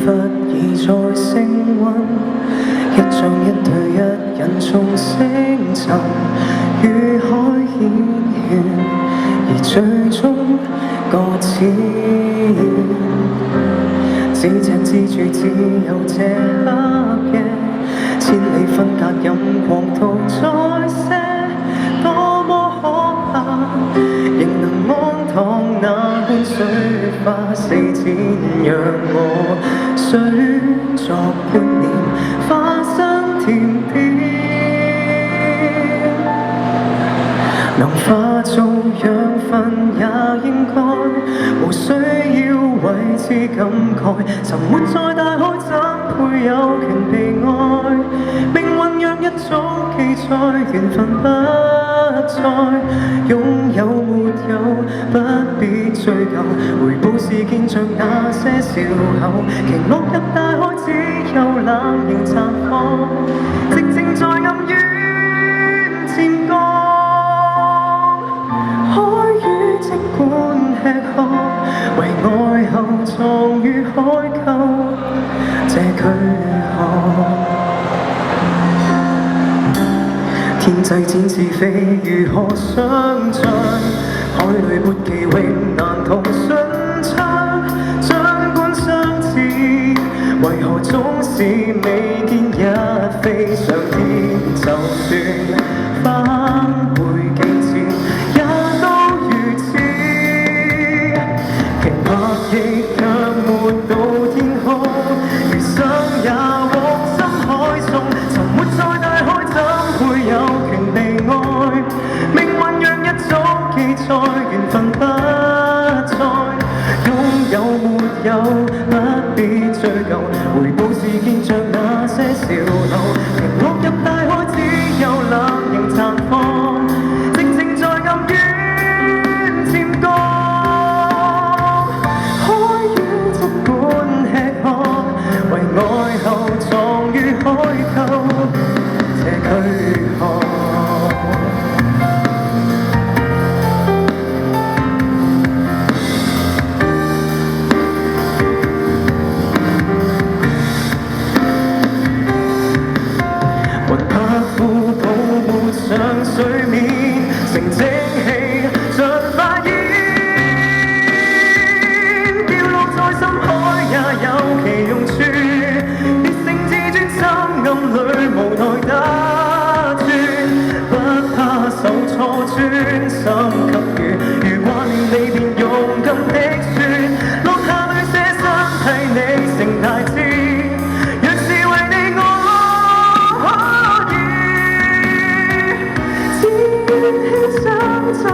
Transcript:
忽已再升溫，一張一對一人從星塵與海牽懸，而最終各自只隻之處只有這黑夜，千里分隔任狂徒再些，多麼可怕，仍能安躺那般水花四濺，讓我水作觀念，花香甜點，能化做養分也應該，無需要為之感慨，沉沒在大海怎配有權被愛，命運讓一早記載，緣分不再擁有沒有不必追究，回報是見着那些笑口，鯨落入大海只有冷凝綻放，寂靜在暗淵漸降，海魚即管吃喝，為愛後藏於海溝這軀殼，天際展翅飛如何想像，海裡沒奇榮難同順暢，儘管相似，為何總是未見一飛上天，就算翻回鏡前也都如此，鯨拍翼卻沒到天空，餘生也往深海送，沉沒在大海怎會有權被愛，命運讓一早記載，緣分不再擁有沒有不必追究，回報是見着那些笑口，鯨落入大海只有冷凝綻放，靜靜在暗淵漸降，海魚即管吃喝，為愛後藏於海溝這軀殼。上水面成蒸氣像發煙，掉落在深海也有其用處，別性自尊心暗裡無奈打轉，不怕受挫專心給予，如掛念你便勇敢的説，落下淚寫身替你成大志，若是為你我可以。天氣想走。